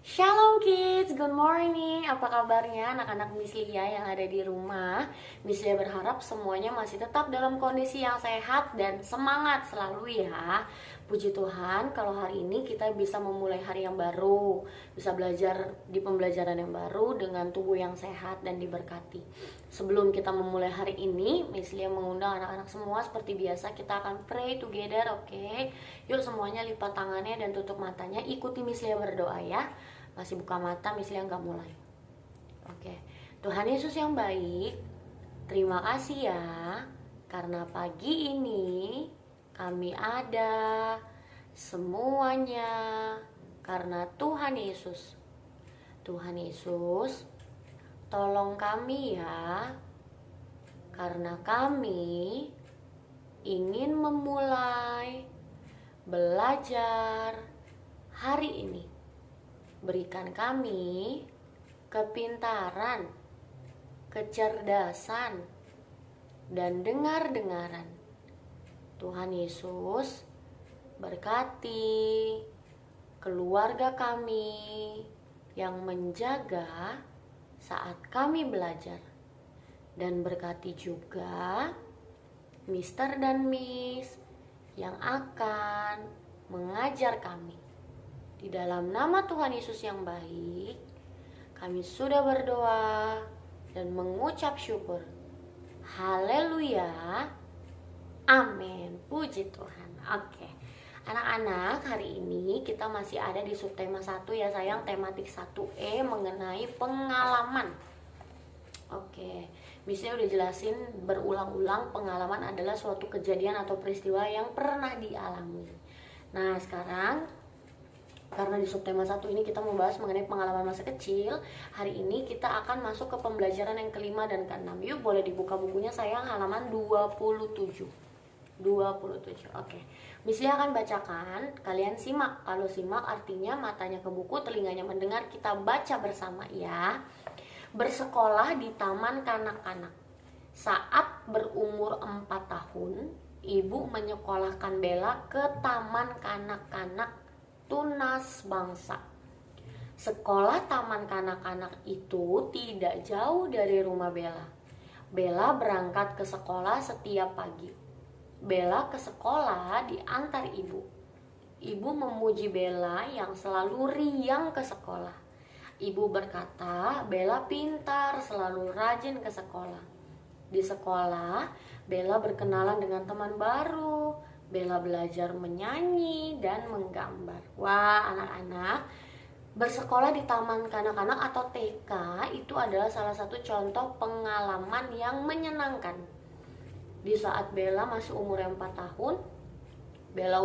Shalom kids, good morning. Apa kabarnya anak-anak Miss Lia yang ada di rumah? Miss Lia berharap semuanya masih tetap dalam kondisi yang sehat dan semangat selalu ya. Puji Tuhan kalau hari ini kita bisa memulai hari yang baru, bisa belajar di pembelajaran yang baru dengan tubuh yang sehat dan diberkati. Sebelum kita memulai hari ini, Miss Lia mengundang anak-anak semua seperti biasa kita akan pray together, oke? Yuk semuanya lipat tangannya dan tutup matanya, ikuti Miss Lia berdoa ya. Masih buka mata, Miss Lia nggak mulai. Oke, Tuhan Yesus yang baik, terima kasih ya, karena pagi ini kami ada semuanya karena Tuhan Yesus. Tuhan Yesus, tolong kami ya, karena kami ingin memulai belajar hari ini. Berikan kami kepintaran, kecerdasan, dan dengar-dengaran. Tuhan Yesus, berkati keluarga kami yang menjaga saat kami belajar. Dan berkati juga Mister dan Miss yang akan mengajar kami. Di dalam nama Tuhan Yesus yang baik, kami sudah berdoa dan mengucap syukur. Haleluya. Amin. Puji Tuhan. Oke. Anak-anak, hari ini kita masih ada di subtema 1 ya sayang, tematik 1E mengenai pengalaman. Oke. Misalnya udah jelasin berulang-ulang, pengalaman adalah suatu kejadian atau peristiwa yang pernah dialami. Nah, sekarang karena di subtema 1 ini kita membahas mengenai pengalaman masa kecil, hari ini kita akan masuk ke pembelajaran yang kelima dan keenam. Yuk boleh dibuka bukunya sayang, halaman 27. Oke. Miss Lia akan bacakan, kalian simak. Kalau simak artinya matanya ke buku, telinganya mendengar. Kita baca bersama ya. Bersekolah di taman kanak-kanak. Saat berumur 4 tahun, ibu menyekolahkan Bella ke taman kanak-kanak Tunas Bangsa. Sekolah taman kanak-kanak itu tidak jauh dari rumah Bella. Bella berangkat ke sekolah setiap pagi. Bella ke sekolah diantar ibu. Ibu memuji Bella yang selalu riang ke sekolah. Ibu berkata, Bella pintar, selalu rajin ke sekolah. Di sekolah, Bella berkenalan dengan teman baru. Bella belajar menyanyi dan menggambar. Wah, anak-anak, bersekolah di taman kanak-kanak atau TK itu adalah salah satu contoh pengalaman yang menyenangkan. Di saat Bella masih umur 4 tahun, Bella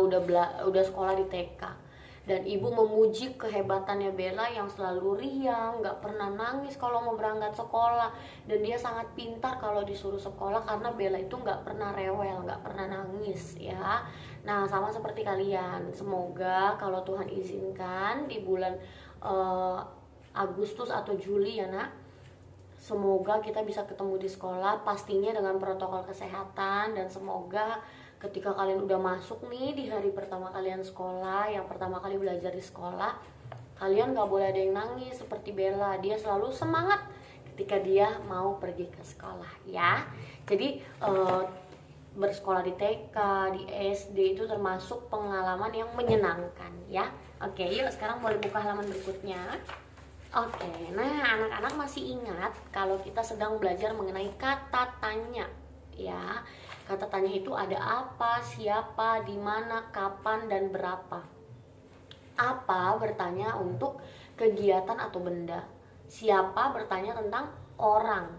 udah sekolah di TK. Dan ibu memuji kehebatannya Bella yang selalu riang, gak pernah nangis kalau mau berangkat sekolah. Dan dia sangat pintar kalau disuruh sekolah karena Bella itu gak pernah rewel, gak pernah nangis ya. Nah, sama seperti kalian, semoga kalau Tuhan izinkan di bulan Agustus atau Juli ya nak, semoga kita bisa ketemu di sekolah, pastinya dengan protokol kesehatan. Dan semoga ketika kalian udah masuk nih di hari pertama kalian sekolah, yang pertama kali belajar di sekolah, kalian gak boleh ada yang nangis seperti Bella. Dia selalu semangat ketika dia mau pergi ke sekolah ya. Jadi bersekolah di TK, di SD itu termasuk pengalaman yang menyenangkan ya. Oke, yuk sekarang boleh buka halaman berikutnya. Oke, nah anak-anak masih ingat kalau kita sedang belajar mengenai kata tanya ya. Kata tanya itu ada apa, siapa, di mana, kapan, dan berapa. Apa bertanya untuk kegiatan atau benda. Siapa bertanya tentang orang.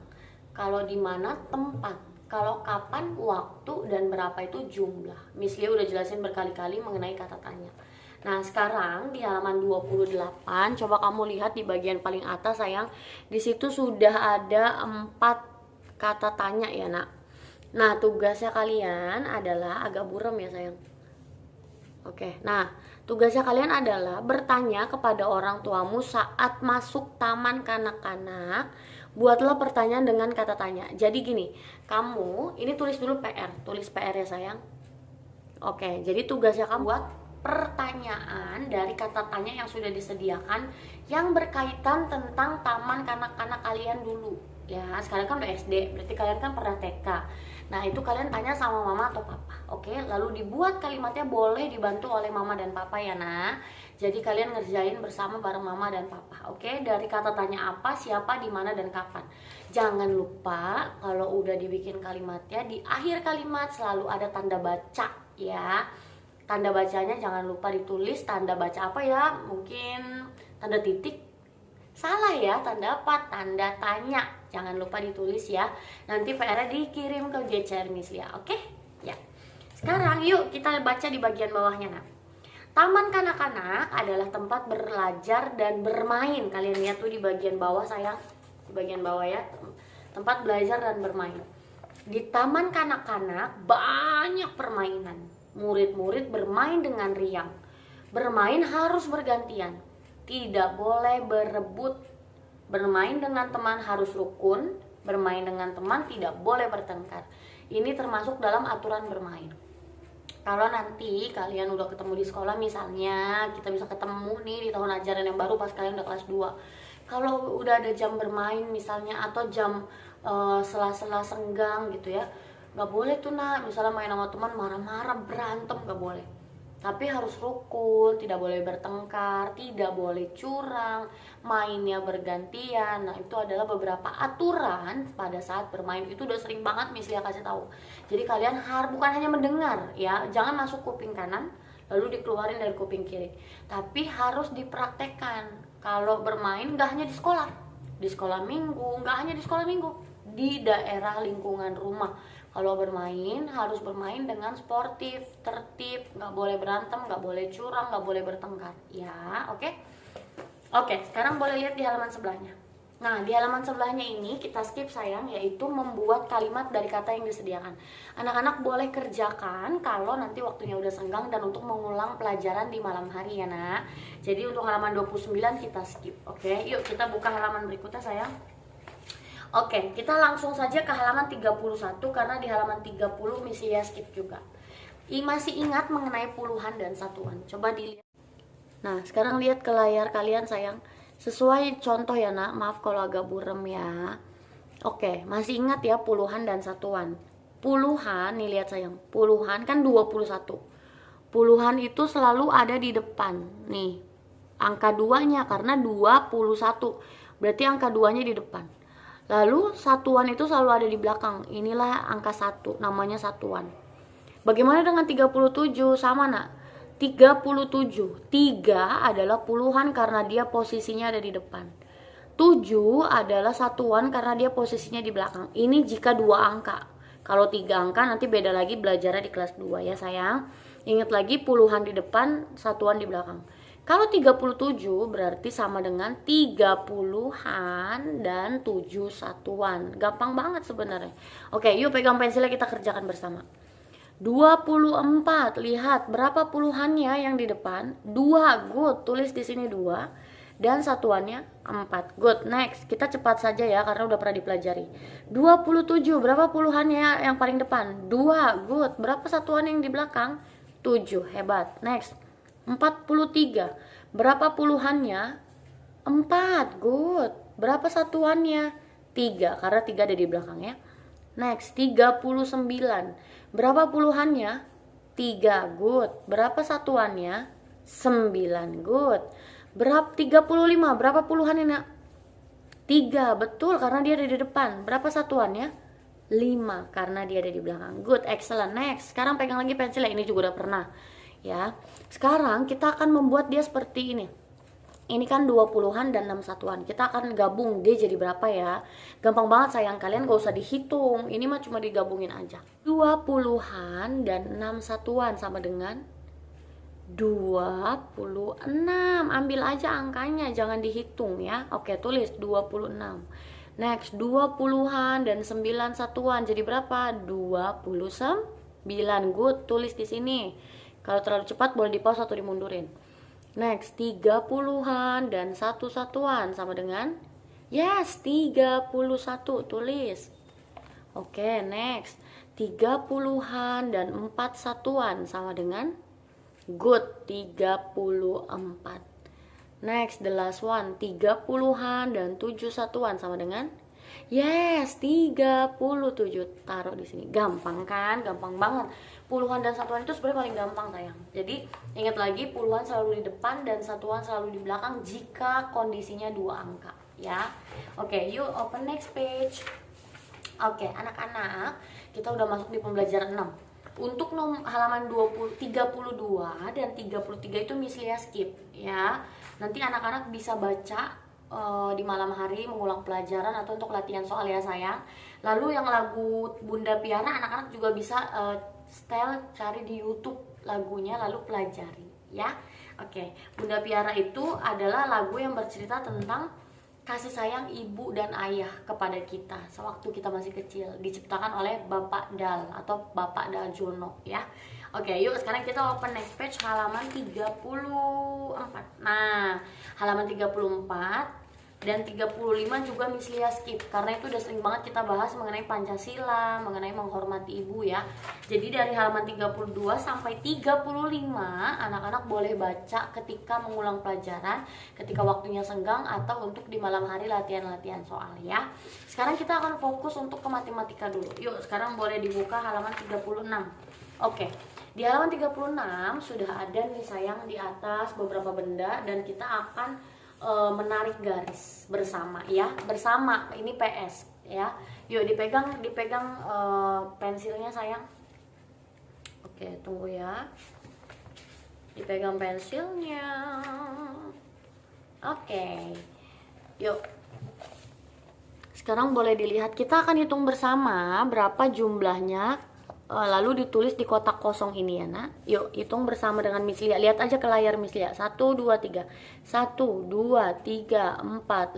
Kalau di mana, tempat. Kalau kapan, waktu, dan berapa itu jumlah. Miss Lia udah jelasin berkali-kali mengenai kata tanya. Nah, sekarang di halaman 28, coba kamu lihat di bagian paling atas sayang. Di situ sudah ada 4 kata tanya ya nak. Nah, tugasnya kalian adalah agak buram ya sayang. Oke, nah tugasnya kalian adalah bertanya kepada orang tuamu saat masuk taman kanak-kanak. Buatlah pertanyaan dengan kata tanya. Jadi gini, kamu ini tulis dulu PR, tulis PR ya sayang. Oke, jadi tugasnya kamu buat pertanyaan dari kata tanya yang sudah disediakan yang berkaitan tentang taman kanak-kanak kalian dulu. Ya, sekarang kan udah SD, berarti kalian kan pernah TK. Nah, itu kalian tanya sama mama atau papa. Oke, lalu dibuat kalimatnya, boleh dibantu oleh mama dan papa ya, nah. Jadi kalian ngerjain bersama bareng mama dan papa. Oke, dari kata tanya apa, siapa, di mana, dan kapan. Jangan lupa kalau udah dibikin kalimatnya, di akhir kalimat selalu ada tanda baca ya. Tanda bacanya jangan lupa ditulis. Tanda baca apa ya? Mungkin tanda titik. Salah ya, tanda apa? Tanda tanya. Jangan lupa ditulis ya. Nanti PR-nya dikirim ke GCR Miss Lia. Oke? Ya. Sekarang yuk kita baca di bagian bawahnya, nah. Taman kanak-kanak adalah tempat belajar dan bermain. Kalian lihat tuh di bagian bawah sayang. Di bagian bawah ya. Tempat belajar dan bermain. Di taman kanak-kanak banyak permainan. Murid-murid bermain dengan riang. Bermain harus bergantian. Tidak boleh berebut. Bermain dengan teman harus rukun. Bermain dengan teman tidak boleh bertengkar. Ini termasuk dalam aturan bermain. Kalau nanti kalian udah ketemu di sekolah, misalnya kita bisa ketemu nih di tahun ajaran yang baru pas kalian udah kelas 2. Kalau udah ada jam bermain misalnya, atau jam sela-sela senggang gitu ya, nggak boleh tuh nak, misalnya main sama teman marah-marah, berantem, nggak boleh. Tapi harus rukun, tidak boleh bertengkar, tidak boleh curang, mainnya bergantian. Nah, itu adalah beberapa aturan pada saat bermain. Itu udah sering banget Miss Lia kasih tahu. Jadi kalian harus bukan hanya mendengar ya, jangan masuk kuping kanan lalu dikeluarin dari kuping kiri, tapi harus dipraktekkan. Kalau bermain nggak hanya di sekolah minggu, nggak hanya di sekolah minggu, di daerah lingkungan rumah. Kalau bermain harus bermain dengan sportif, tertib, nggak boleh berantem, nggak boleh curang, nggak boleh bertengkar. Ya, oke? Oke, sekarang boleh lihat di halaman sebelahnya. Nah, di halaman sebelahnya ini kita skip sayang, yaitu membuat kalimat dari kata yang disediakan. Anak-anak boleh kerjakan kalau nanti waktunya udah senggang dan untuk mengulang pelajaran di malam hari ya nak. Jadi untuk halaman 29 kita skip. Oke, yuk kita buka halaman berikutnya sayang. Oke, kita langsung saja ke halaman 31 karena di halaman 30 Miss Lia skip juga. Masih ingat mengenai puluhan dan satuan? Coba dilihat. Nah, sekarang lihat ke layar kalian sayang. Sesuai contoh ya nak, maaf kalau agak burem ya. Oke, masih ingat ya puluhan dan satuan. Puluhan, nih lihat sayang. Puluhan kan 21. Puluhan itu selalu ada di depan. Nih, angka 2-nya karena 21. Berarti angka 2-nya di depan. Lalu satuan itu selalu ada di belakang. Inilah angka 1, namanya satuan. Bagaimana dengan 37? Sama nak. 37. 3 adalah puluhan karena dia posisinya ada di depan. 7 adalah satuan karena dia posisinya di belakang. Ini jika 2 angka. Kalau 3 angka nanti beda lagi belajarnya di kelas 2 ya sayang. Ingat lagi puluhan di depan, satuan di belakang. Kalau 37 berarti sama dengan 30-an dan 7 satuan. Gampang banget sebenarnya. Oke, yuk pegang pensilnya kita kerjakan bersama. 24, lihat berapa puluhannya yang di depan? 2, good. Tulis di sini 2 dan satuannya 4. Good. Next, kita cepat saja ya karena udah pernah dipelajari. 27, berapa puluhannya yang paling depan? 2, good. Berapa satuan yang di belakang? 7. Hebat. Next. 43. Berapa puluhannya? 4. Good. Berapa satuannya? 3. Karena 3 ada di belakang ya. Next. 39. Berapa puluhannya? 3. Good. Berapa satuannya? 9. Good. Berapa 35? Berapa puluhannya nak? 3. Betul karena dia ada di depan. Berapa satuannya? 5 karena dia ada di belakang. Good. Excellent. Next. Sekarang pegang lagi pensilnya. Ini juga udah pernah. Ya, sekarang kita akan membuat dia seperti ini. Ini kan 20-an dan 6 satuan. Kita akan gabung D jadi berapa ya? Gampang banget sayang, kalian gak usah dihitung. Ini mah cuma digabungin aja. 20-an dan 6 satuan sama dengan 26. Ambil aja angkanya, jangan dihitung ya. Oke, tulis 26. Next, 20-an dan 9 satuan jadi berapa? 29. Good, tulis di sini. Kalau terlalu cepat boleh di pause atau dimundurin. Next, 30-an dan 1 satuan sama dengan? Yes, 31. Tulis. Oke, next. 30-an dan 4 satuan sama dengan? Good, 34. Next, the last one, 30-an dan 7 satuan sama dengan yes, 37. Taruh di sini. Gampang kan? Gampang banget. Puluhan dan satuan itu sebenarnya paling gampang sayang. Jadi, ingat lagi puluhan selalu di depan dan satuan selalu di belakang jika kondisinya 2 angka, ya. Oke, you open next page. Oke, anak-anak, kita udah masuk di pembelajaran 6. Untuk halaman 32 dan 33 itu Miss Lia skip, ya. Nanti anak-anak bisa baca di malam hari mengulang pelajaran atau untuk latihan soal ya sayang. Lalu yang lagu Bunda Piara anak-anak juga bisa setel cari di YouTube lagunya lalu pelajari, ya. Oke, Bunda Piara itu adalah lagu yang bercerita tentang kasih sayang ibu dan ayah kepada kita sewaktu kita masih kecil, diciptakan oleh Bapak Dal atau Bapak Dal Jono, ya. Oke, yuk sekarang kita open next page halaman 34. Nah, halaman 34 dan 35 juga Miss Lia skip karena itu udah sering banget kita bahas mengenai Pancasila, mengenai menghormati ibu, ya. Jadi dari halaman 32 sampai 35 anak-anak boleh baca ketika mengulang pelajaran, ketika waktunya senggang atau untuk di malam hari latihan-latihan soal, ya. Sekarang kita akan fokus untuk ke matematika dulu. Yuk, sekarang boleh dibuka halaman 36. Oke. Di halaman 36 sudah ada nih sayang di atas beberapa benda dan kita akan menarik garis bersama, ya. Bersama, ini PS, ya. Yuk dipegang pensilnya sayang. Oke, tunggu ya. Dipegang pensilnya. Oke. Yuk. Sekarang boleh dilihat, kita akan hitung bersama berapa jumlahnya. Lalu ditulis di kotak kosong ini ya nak. Yuk hitung bersama dengan Miss Lia. Lihat aja ke layar Miss Lia. 1, 2, 3 1, 2, 3, 4, 5,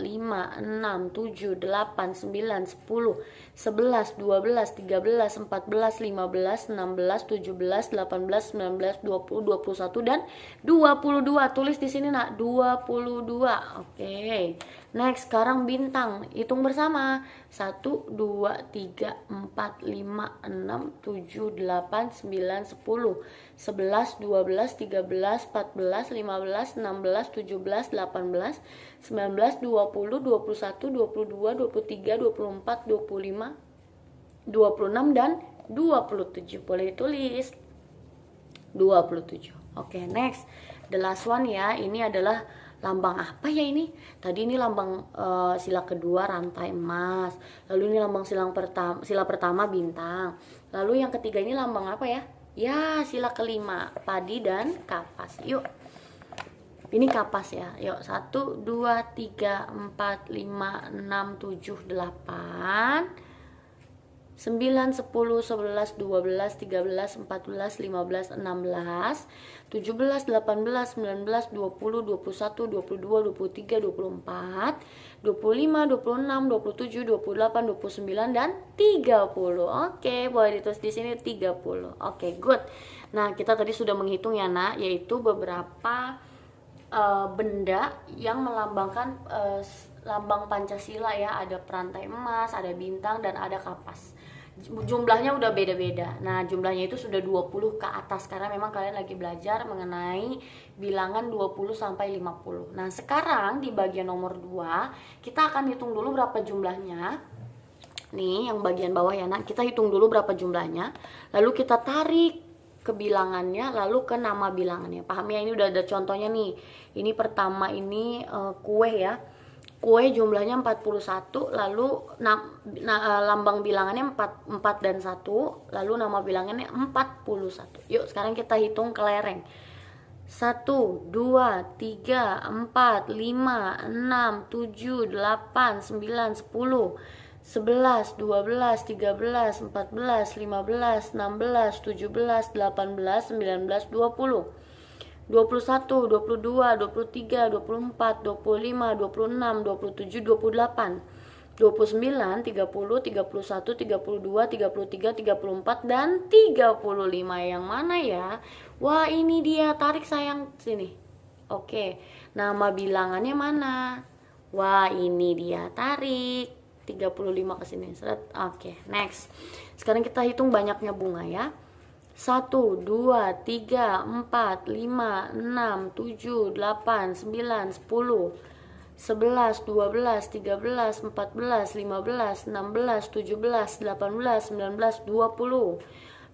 6, 7, 8, 9, 10 11, 12, 13, 14, 15, 16, 17, 18, 19, 20, 21 dan 22. Tulis di sini nak, 22. Oke. Next, sekarang bintang. Hitung bersama. 1, 2, 3, 4, 5, 6, 7, 8, 9, 10 11, 12, 13, 14, 15, 16, 17, 18, 19, 20, 21, 22, 23, 24, 25, 26 dan 27. Boleh ditulis 27. Oke, next. The last one ya. Ini adalah lambang apa ya ini? Tadi ini lambang sila kedua rantai emas. Lalu ini lambang sila pertama bintang. Lalu yang ketiga ini lambang apa ya? Ya, sila kelima padi dan kapas. Yuk. Ini kapas ya. Yuk, 1, 2, 3, 4, 5, 6, 7, 8 9, 10, 11, 12, 13, 14, 15, 16, 17, 18, 19, 20, 21, 22, 23, 24, 25, 26, 27, 28, 29 dan 30. Oke, boleh ditulis di sini 30. Oke, good. Nah, kita tadi sudah menghitung ya, Nak, yaitu beberapa benda yang melambangkan lambang Pancasila ya. Ada perantai emas, ada bintang dan ada kapas. Jumlahnya udah beda-beda. Nah, jumlahnya itu sudah 20 ke atas karena memang kalian lagi belajar mengenai bilangan 20 sampai 50. Nah, sekarang di bagian nomor 2, kita akan hitung dulu berapa jumlahnya. Nih, yang bagian bawah ya, Nak. Kita hitung dulu berapa jumlahnya. Lalu kita tarik ke bilangannya, lalu ke nama bilangannya. Paham ya? Ini udah ada contohnya nih. Ini pertama ini kue ya. Kue jumlahnya 41, lalu lambang bilangannya 4 dan 1, lalu nama bilangannya 41. Yuk sekarang kita hitung kelereng. 1, 2, 3, 4, 5, 6, 7, 8, 9, 10 11, 12, 13, 14, 15, 16, 17, 18, 19, 20 21, 22, 23, 24, 25, 26, 27, 28, 29, 30, 31, 32, 33, 34 dan 35. Yang mana ya? Wah, ini dia. Tarik sayang sini. Oke. Nama bilangannya mana? Wah, ini dia. Tarik 35 ke sini. Oke, next. Sekarang kita hitung banyaknya bunga ya. 1, 2, 3, 4, 5, 6, 7, 8, 9, 10, 11, 12, 13, 14, 15, 16, 17, 18, 19, 20,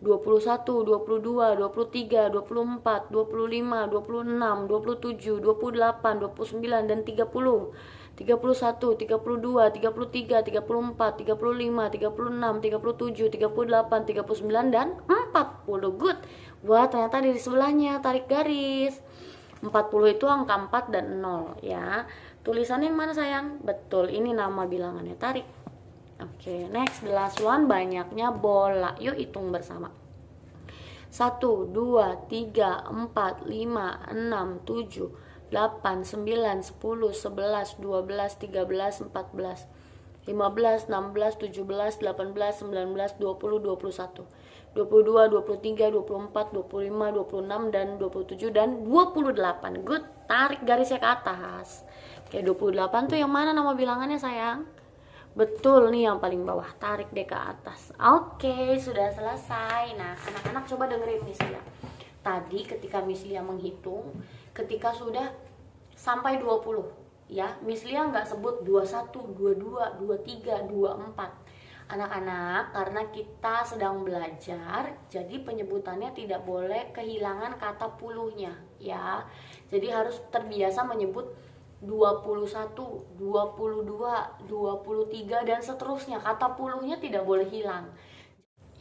21, 22, 23, 24, 25, 26, 27, 28, 29, dan 30, 31, 32, 33, 34, 35, 36, 37, 38, 39, dan 40. Good. Wah, ternyata di sebelahnya tarik garis. 40 itu angka 4 dan 0 ya. Tulisannya yang mana sayang? Betul, ini nama bilangannya, tarik. Oke, next, the last one, banyaknya bola. Yuk hitung bersama. 1, 2, 3, 4, 5, 6, 7, 8, 9, 10, 11, 12, 13, 14, 15, 16, 17, 18, 19, 20, 21, 22, 23, 24, 25, 26, dan 27, dan 28. Good, tarik garisnya ke atas. Oke, 28 tuh yang mana nama bilangannya sayang? Betul nih, yang paling bawah, tarik deh ke atas. Oke, sudah selesai. Nah, anak-anak coba dengerin Miss Lia. Tadi ketika Miss Lia menghitung, ketika sudah sampai 20, ya, Miss Lia nggak sebut 21, 22, 23, 24. Anak-anak, karena kita sedang belajar, jadi penyebutannya tidak boleh kehilangan kata puluhnya, ya. Jadi harus terbiasa menyebut 21, 22, 23, dan seterusnya. Kata puluhnya tidak boleh hilang.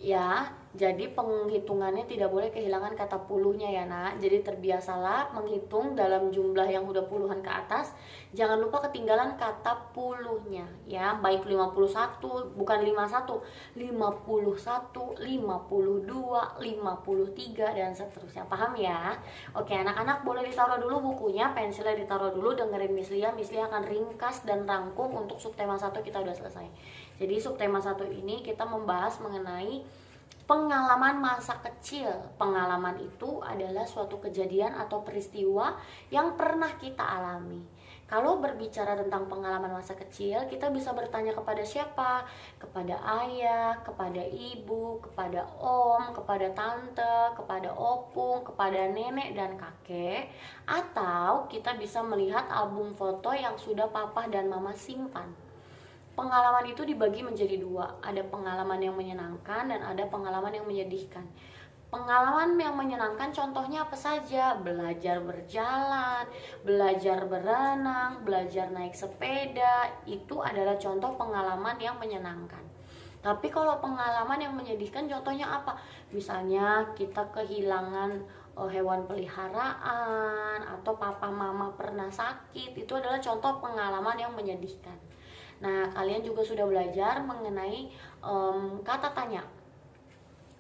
Ya, jadi penghitungannya tidak boleh kehilangan kata puluhnya ya nak. Jadi terbiasalah menghitung dalam jumlah yang udah puluhan ke atas. Jangan lupa ketinggalan kata puluhnya ya. Baik 51, bukan 51, 51, 52, 53, dan seterusnya. Paham ya? Oke, anak-anak boleh ditaruh dulu bukunya, pensilnya ditaruh dulu, dengerin Miss Lia. Miss Lia akan ringkas dan rangkum untuk subtema 1 kita udah selesai. Jadi subtema 1 ini kita membahas mengenai pengalaman masa kecil. Pengalaman itu adalah suatu kejadian atau peristiwa yang pernah kita alami. Kalau berbicara tentang pengalaman masa kecil, kita bisa bertanya kepada siapa? Kepada ayah, kepada ibu, kepada om, kepada tante, kepada opung, kepada nenek dan kakek. Atau kita bisa melihat album foto yang sudah papa dan mama simpan. Pengalaman itu dibagi menjadi dua, ada pengalaman yang menyenangkan dan ada pengalaman yang menyedihkan. Pengalaman yang menyenangkan contohnya apa saja? Belajar berjalan, belajar berenang, belajar naik sepeda, itu adalah contoh pengalaman yang menyenangkan. Tapi kalau pengalaman yang menyedihkan contohnya apa? Misalnya kita kehilangan hewan peliharaan, atau papa mama pernah sakit, itu adalah contoh pengalaman yang menyedihkan. Nah, kalian juga sudah belajar mengenai kata tanya.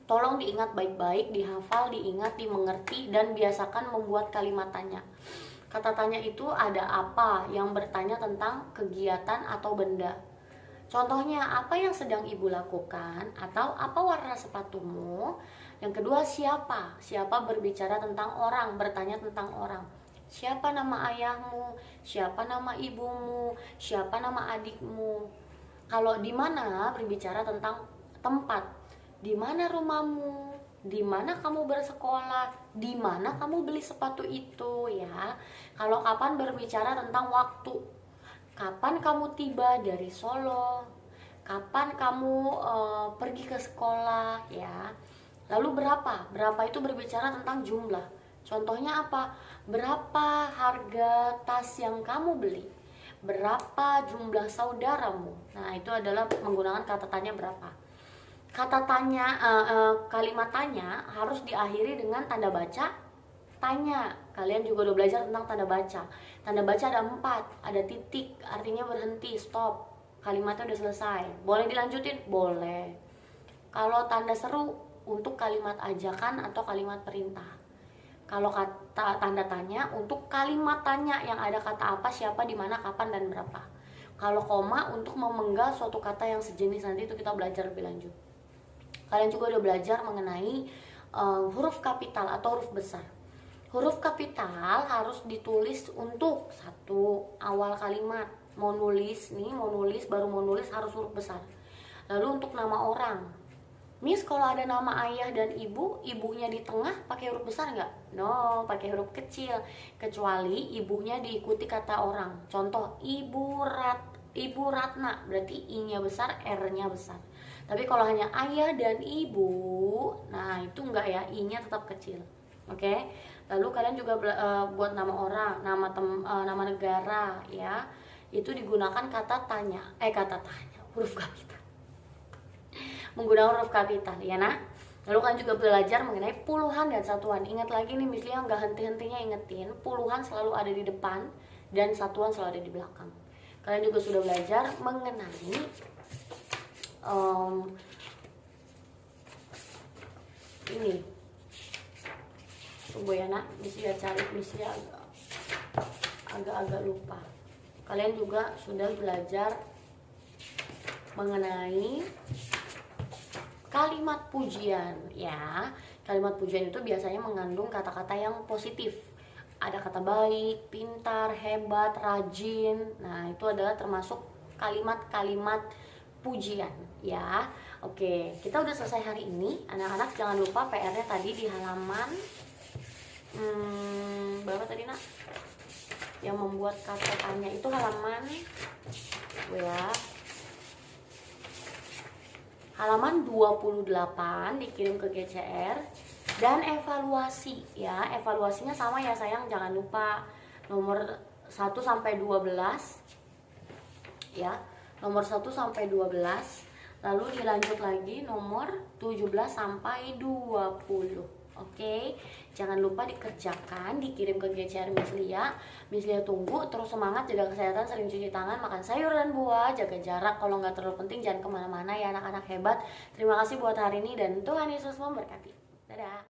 Tolong diingat baik-baik, dihafal, diingat, dimengerti, dan biasakan membuat kalimat tanya. Kata tanya itu ada apa yang bertanya tentang kegiatan atau benda. Contohnya, apa yang sedang ibu lakukan? Atau apa warna sepatumu? Yang kedua, siapa? Siapa berbicara tentang orang, bertanya tentang orang. Siapa nama ayahmu? Siapa nama ibumu? Siapa nama adikmu? Kalau di mana berbicara tentang tempat. Di mana rumahmu? Di mana kamu bersekolah? Di mana kamu beli sepatu itu ya? Kalau kapan berbicara tentang waktu. Kapan kamu tiba dari Solo? Kapan kamu pergi ke sekolah ya? Lalu berapa? Berapa itu berbicara tentang jumlah. Contohnya apa? Berapa harga tas yang kamu beli? Berapa jumlah saudaramu? Nah, itu adalah menggunakan kata tanya berapa. Kata tanya, kalimat tanya harus diakhiri dengan tanda baca tanya. Kalian juga udah belajar tentang tanda baca. Tanda baca ada 4, ada titik, artinya berhenti, stop. Kalimatnya udah selesai. Boleh dilanjutin? Boleh. Kalau tanda seru untuk kalimat ajakan atau kalimat perintah. Kalau kata tanda tanya untuk kalimat tanya yang ada kata apa, siapa, di mana, kapan, dan berapa. Kalau koma untuk memenggal suatu kata yang sejenis, nanti itu kita belajar lebih lanjut. Kalian juga udah belajar mengenai huruf kapital atau huruf besar. Huruf kapital harus ditulis untuk satu awal kalimat. Mau nulis baru mau nulis harus huruf besar. Lalu untuk nama orang, Miss, kalau ada nama ayah dan ibu, ibunya di tengah pakai huruf besar nggak? No, pakai huruf kecil. Kecuali ibunya diikuti kata orang. Contoh, Ibu Ratna, berarti I-nya besar, R-nya besar. Tapi kalau hanya ayah dan ibu, nah itu enggak ya, I-nya tetap kecil. Oke? Lalu kalian juga buat nama orang, nama negara ya. Itu digunakan kata tanya, huruf kapital. Menggunakan huruf kapital ya nah. Lalu kan juga belajar mengenai puluhan dan satuan. Ingat lagi nih Miss Lia nggak henti-hentinya ingetin, puluhan selalu ada di depan dan satuan selalu ada di belakang. Kalian juga sudah belajar mengenai ini. Tunggu ya nak, Miss Lia cari, Miss Lia agak-agak lupa. Kalian juga sudah belajar mengenai kalimat pujian ya. Kalimat pujian itu biasanya mengandung kata-kata yang positif. Ada kata baik, pintar, hebat, rajin. Nah, itu adalah termasuk kalimat-kalimat pujian ya. Oke, kita udah selesai hari ini. Anak-anak jangan lupa PR-nya tadi di halaman berapa tadi nak? Yang membuat kata tanya itu halaman ya. Halaman 28 dikirim ke GCR dan evaluasi ya. Evaluasinya sama ya sayang, jangan lupa nomor 1 sampai 12 ya. Nomor 1 sampai 12. Lalu dilanjut lagi nomor 17 sampai 20. Oke, jangan lupa dikerjakan, dikirim ke GCR Miss Lia. Miss Lia tunggu, terus semangat, jaga kesehatan, sering cuci tangan, makan sayur dan buah, jaga jarak, kalau nggak terlalu penting jangan kemana-mana ya anak-anak hebat. Terima kasih buat hari ini dan Tuhan Yesus memberkati. Dadah.